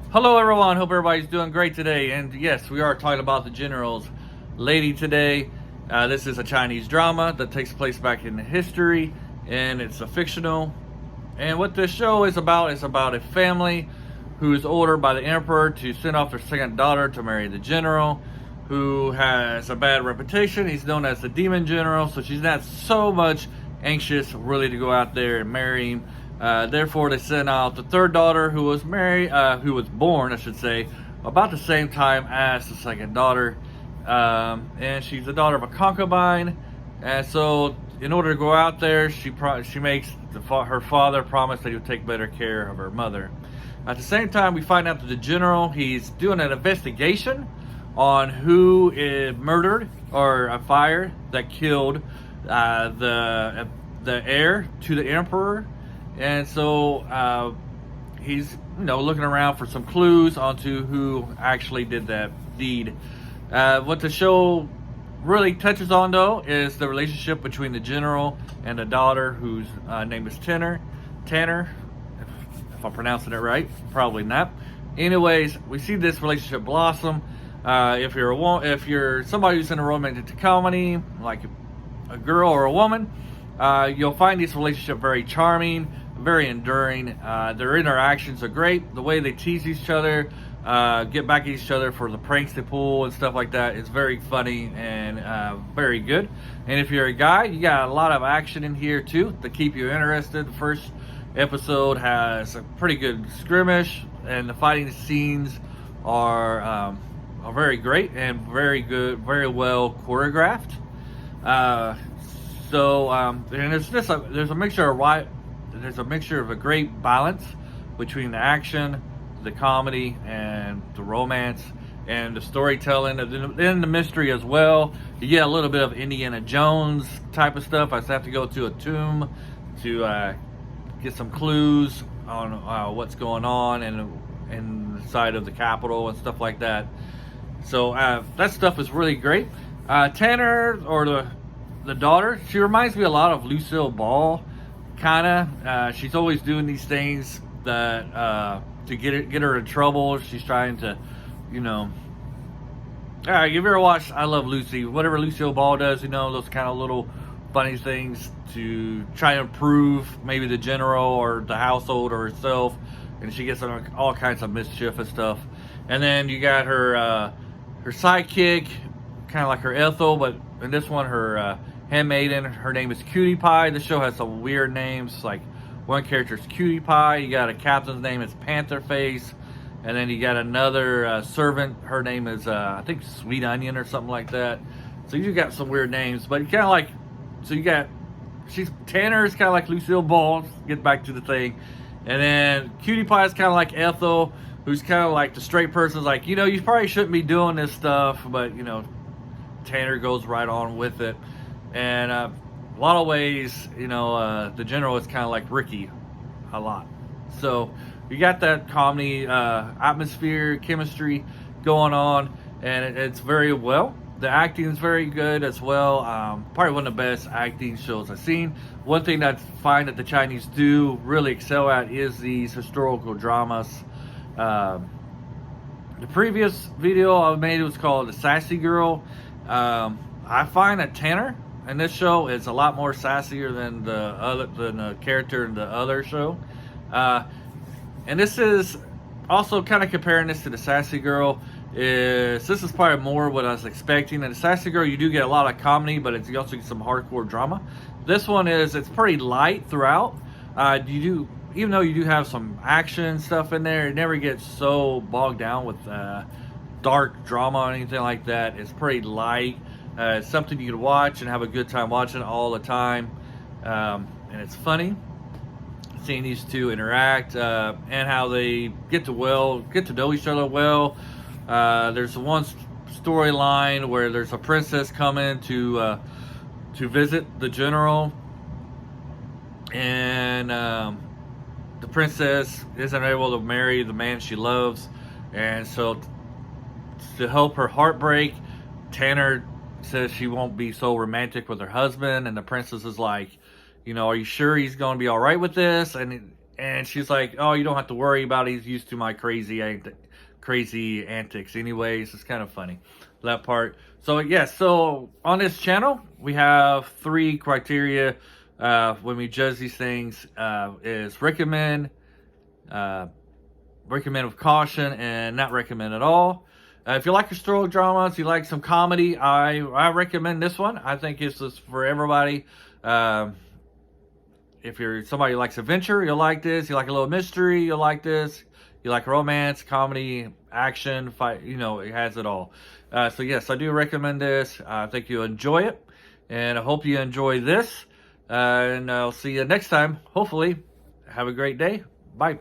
Hello everyone, hope everybody's doing great today. And yes, we are talking about the General's Lady today. This is a Chinese drama that takes place back in history, and it's a fictional. And what this show is about a family who is ordered by the emperor to send off their second daughter to marry the general, who has a bad reputation. He's known as the demon general, so she's not so much anxious really to go out there and marry him. Therefore, they sent out the third daughter, who was born, I should say, about the same time as the second daughter, and she's the daughter of a concubine. And so, in order to go out there, she makes her father promise that he'll take better care of her mother. At the same time, we find out that the general, he's doing an investigation on who is murdered or a fire that killed the heir to the emperor. And so he's looking around for some clues onto who actually did that deed. What the show really touches on, though, is the relationship between the general and the daughter, whose name is Tanner. If I'm pronouncing it right, probably not. Anyways, we see this relationship blossom. If you're somebody who's in a romantic comedy, like a girl or a woman, you'll find this relationship very charming, very enduring. Their interactions are great. The way they tease each other, get back at each other for the pranks they pull and stuff like that is very funny and very good. And if you're a guy, you got a lot of action in here too to keep you interested. The first episode has a pretty good skirmish, and the fighting scenes are very great and very good, very well choreographed. And there's a mixture of a great balance between the action, the comedy, and the romance, and the storytelling, and the mystery as well. You get a little bit of Indiana Jones type of stuff. I just have to go to a tomb to get some clues on what's going on inside of the Capitol and stuff like that. So that stuff is really great. Tanner, or the daughter, she reminds me a lot of Lucille Ball, kind of. She's always doing these things that to get her in trouble. She's trying to, if you ever watched I Love Lucy, whatever Lucille Ball does, those kind of little funny things to try to improve maybe the general or the household or herself, and she gets in all kinds of mischief and stuff. And then you got her sidekick, kind of like her Ethel, but in this one, her handmaiden, her name is Cutie Pie. The show has some weird names, like one character's Cutie Pie, you got a captain's name is Panther Face, and then you got another servant, her name is I think Sweet Onion or something like that. So you got some weird names, but you kind of like, Tanner is kind of like Lucille Ball, get back to the thing, and then Cutie Pie is kind of like Ethel, who's kind of like the straight person's like, you probably shouldn't be doing this stuff, but Tanner goes right on with it. And a lot of ways, the general is kind of like Ricky a lot. So you got that comedy, atmosphere, chemistry going on, and it's very well. The acting is very good as well. Probably one of the best acting shows I've seen. One thing that I find that the Chinese do really excel at is these historical dramas. The previous video I made was called The Sassy Girl. I find that Tanner in this show is a lot more sassier than the character in the other show. And this is also kind of comparing this to The Sassy Girl. This is probably more what I was expecting. In The Sassy Girl, you do get a lot of comedy, but you also get some hardcore drama. This one it's pretty light throughout. Even though you do have some action stuff in there, it never gets so bogged down with dark drama or anything like that. It's pretty light. It's something you can watch and have a good time watching all the time. And it's funny seeing these two interact and how they get to know each other well. There's one storyline where there's a princess coming to visit the general, and the princess isn't able to marry the man she loves, and so to help her heartbreak, Tanner says she won't be so romantic with her husband, and the princess is like, are you sure he's going to be all right with this? And And she's like, oh, you don't have to worry about it. He's used to my crazy antics anyways. It's kind of funny, that part. So yes, so on this channel we have 3 criteria when we judge these things. Is recommend with caution, and not recommend at all. If you like historical dramas, you like some comedy, I recommend this one. I think it's just for everybody. If you're somebody who likes adventure, you'll like this. You like a little mystery, you'll like this. You like romance, comedy, action, fight, it has it all. So yes, I do recommend this. I think you'll enjoy it, and I hope you enjoy this. And I'll see you next time. Hopefully, have a great day. Bye.